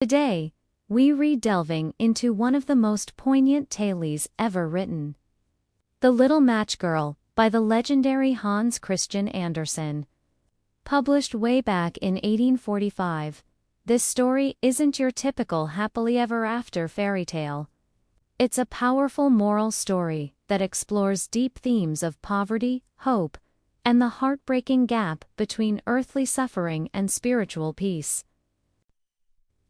Today, we read delving into one of the most poignant tales ever written. The Little Match Girl, by the legendary Hans Christian Andersen. Published way back in 1845, this story isn't your typical happily ever after fairy tale. It's a powerful moral story that explores deep themes of poverty, hope, and the heartbreaking gap between earthly suffering and spiritual peace.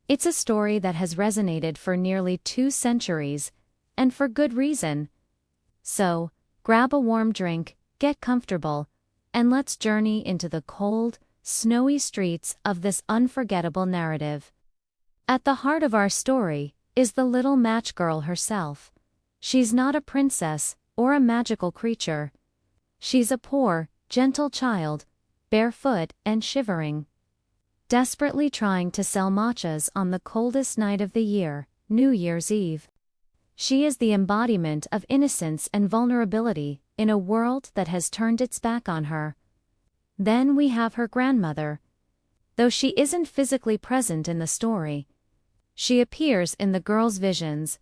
It's a story that has resonated for nearly 2 centuries, and for good reason. So, grab a warm drink, get comfortable, and let's journey into the cold, snowy streets of this unforgettable narrative. At the heart of our story is the Little Match Girl herself. She's not a princess or a magical creature. She's a poor, gentle child, barefoot and shivering, desperately trying to sell matchas on the coldest night of the year, New Year's Eve. She is the embodiment of innocence and vulnerability in a world that has turned its back on her. Then we have her grandmother. Though she isn't physically present in the story, she appears in the girl's visions,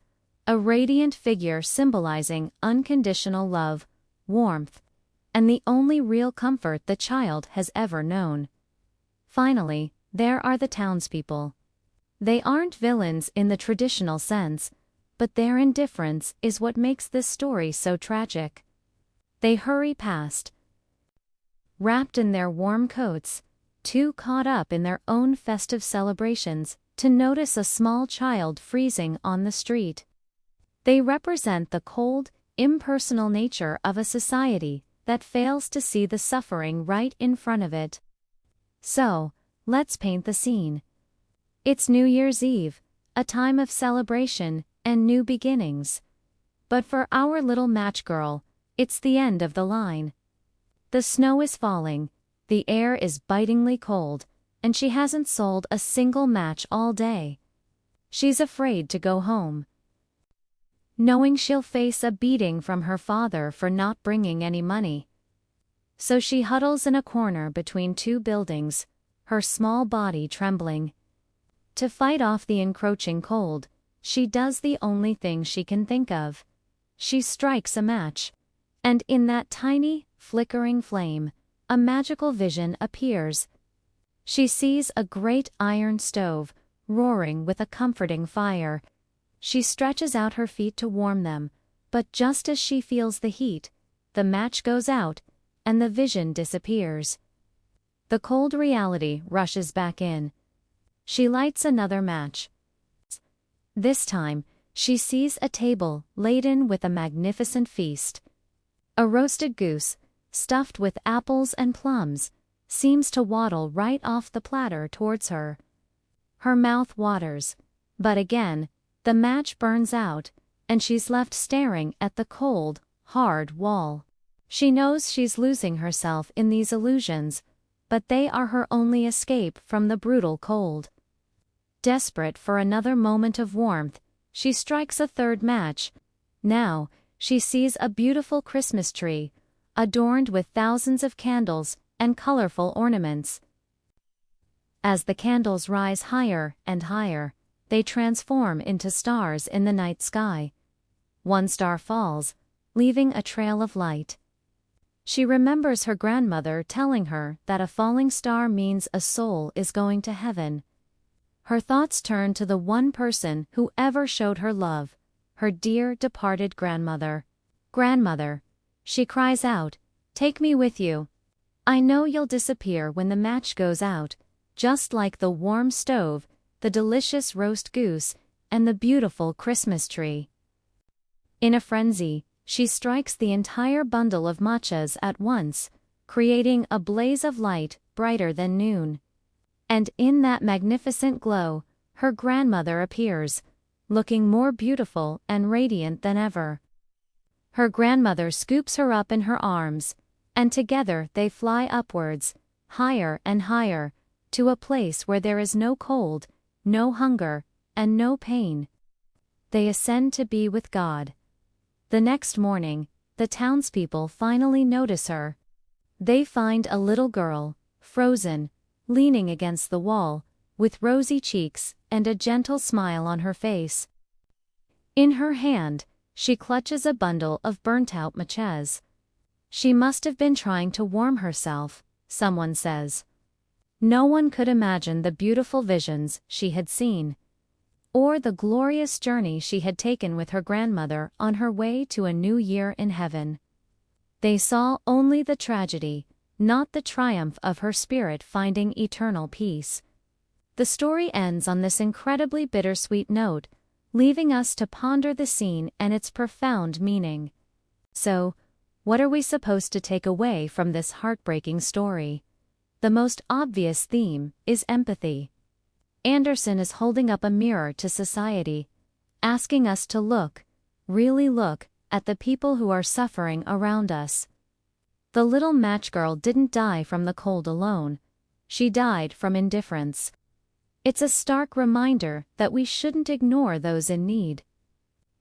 a radiant figure symbolizing unconditional love, warmth, and the only real comfort the child has ever known. Finally, there are the townspeople. They aren't villains in the traditional sense, but their indifference is what makes this story so tragic. They hurry past, wrapped in their warm coats, too caught up in their own festive celebrations to notice a small child freezing on the street. They represent the cold, impersonal nature of a society that fails to see the suffering right in front of it. So, let's paint the scene. It's New Year's Eve, a time of celebration and new beginnings. But for our little match girl, it's the end of the line. The snow is falling, the air is bitingly cold, and she hasn't sold a single match all day. She's afraid to go home, knowing she'll face a beating from her father for not bringing any money. So she huddles in a corner between 2 buildings, her small body trembling. To fight off the encroaching cold, she does the only thing she can think of. She strikes a match, and in that tiny, flickering flame, a magical vision appears. She sees a great iron stove, roaring with a comforting fire. She stretches out her feet to warm them, but just as she feels the heat, the match goes out, and the vision disappears. The cold reality rushes back in. She lights another match. This time, she sees a table laden with a magnificent feast. A roasted goose, stuffed with apples and plums, seems to waddle right off the platter towards her. Her mouth waters, but again, the match burns out, and she's left staring at the cold, hard wall. She knows she's losing herself in these illusions, but they are her only escape from the brutal cold. Desperate for another moment of warmth, she strikes a third match. Now, she sees a beautiful Christmas tree, adorned with thousands of candles and colorful ornaments. As the candles rise higher and higher, they transform into stars in the night sky. One star falls, leaving a trail of light. She remembers her grandmother telling her that a falling star means a soul is going to heaven. Her thoughts turn to the one person who ever showed her love, her dear departed grandmother. "Grandmother," she cries out, "take me with you. I know you'll disappear when the match goes out, just like the warm stove, the delicious roast goose, and the beautiful Christmas tree." In a frenzy, she strikes the entire bundle of matchas at once, creating a blaze of light brighter than noon. And in that magnificent glow, her grandmother appears, looking more beautiful and radiant than ever. Her grandmother scoops her up in her arms, and together they fly upwards, higher and higher, to a place where there is no cold, no hunger, and no pain. They ascend to be with God. The next morning, the townspeople finally notice her. They find a little girl, frozen, leaning against the wall, with rosy cheeks and a gentle smile on her face. In her hand, she clutches a bundle of burnt-out matches. She must have been trying to warm herself, someone says. No one could imagine the beautiful visions she had seen, or the glorious journey she had taken with her grandmother on her way to a new year in heaven. They saw only the tragedy, not the triumph of her spirit finding eternal peace. The story ends on this incredibly bittersweet note, leaving us to ponder the scene and its profound meaning. So, what are we supposed to take away from this heartbreaking story? The most obvious theme is empathy. Andersen is holding up a mirror to society, asking us to look, really look, at the people who are suffering around us. The little match girl didn't die from the cold alone. She died from indifference. It's a stark reminder that we shouldn't ignore those in need.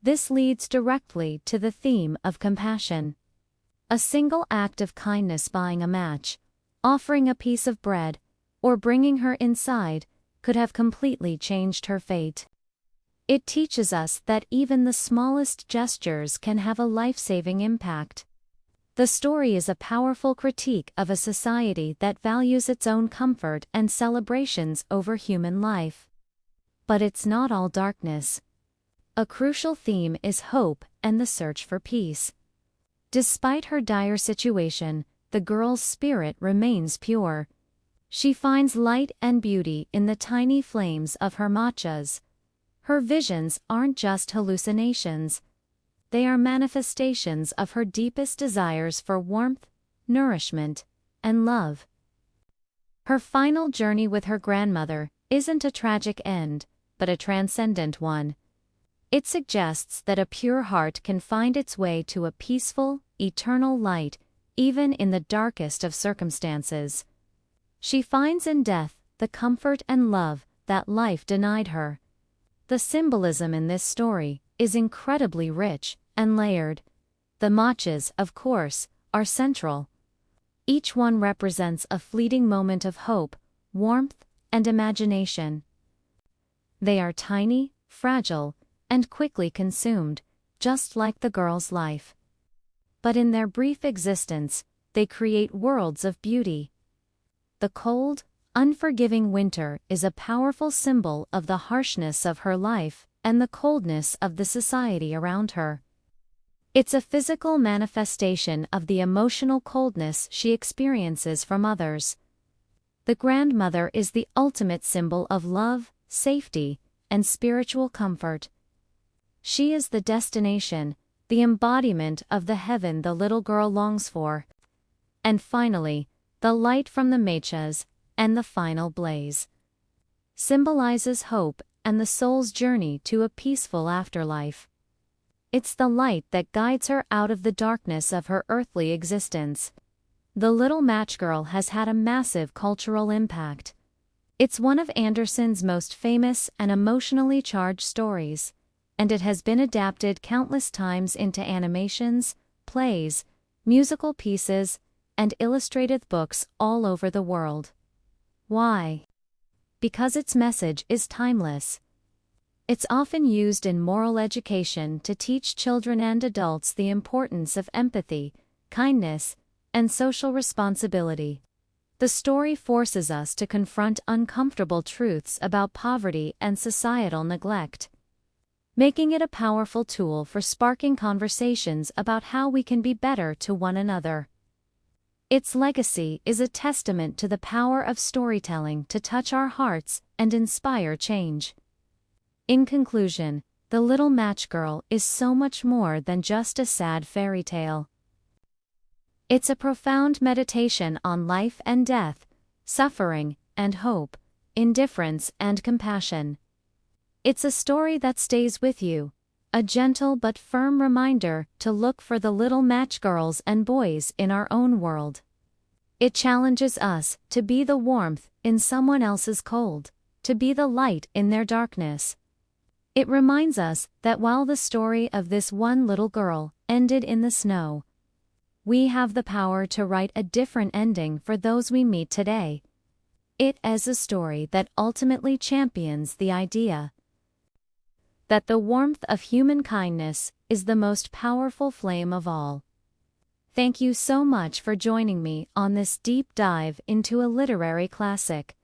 This leads directly to the theme of compassion. A single act of kindness, buying a match, offering a piece of bread, or bringing her inside, could have completely changed her fate. It teaches us that even the smallest gestures can have a life-saving impact. The story is a powerful critique of a society that values its own comfort and celebrations over human life. But it's not all darkness. A crucial theme is hope and the search for peace. Despite her dire situation, the girl's spirit remains pure. She finds light and beauty in the tiny flames of her matchas. Her visions aren't just hallucinations. They are manifestations of her deepest desires for warmth, nourishment, and love. Her final journey with her grandmother isn't a tragic end, but a transcendent one. It suggests that a pure heart can find its way to a peaceful, eternal light, even in the darkest of circumstances. She finds in death the comfort and love that life denied her. The symbolism in this story is incredibly rich and layered. The matches, of course, are central. Each one represents a fleeting moment of hope, warmth, and imagination. They are tiny, fragile, and quickly consumed, just like the girl's life. But in their brief existence, they create worlds of beauty. The cold, unforgiving winter is a powerful symbol of the harshness of her life and the coldness of the society around her. It's a physical manifestation of the emotional coldness she experiences from others. The grandmother is the ultimate symbol of love, safety, and spiritual comfort. She is the destination, the embodiment of the heaven the little girl longs for. And finally, the light from the matches and the final blaze symbolizes hope and the soul's journey to a peaceful afterlife. It's the light that guides her out of the darkness of her earthly existence. The Little Match Girl has had a massive cultural impact. It's one of Andersen's most famous and emotionally charged stories, and it has been adapted countless times into animations, plays, musical pieces, and illustrated books all over the world. Why? Because its message is timeless. It's often used in moral education to teach children and adults the importance of empathy, kindness, and social responsibility. The story forces us to confront uncomfortable truths about poverty and societal neglect, making it a powerful tool for sparking conversations about how we can be better to one another. Its legacy is a testament to the power of storytelling to touch our hearts and inspire change. In conclusion, The Little Match Girl is so much more than just a sad fairy tale. It's a profound meditation on life and death, suffering and hope, indifference and compassion. It's a story that stays with you, a gentle but firm reminder to look for the little match girls and boys in our own world. It challenges us to be the warmth in someone else's cold, to be the light in their darkness. It reminds us that while the story of this one little girl ended in the snow, we have the power to write a different ending for those we meet today. It is a story that ultimately champions the idea that the warmth of human kindness is the most powerful flame of all. Thank you so much for joining me on this deep dive into a literary classic.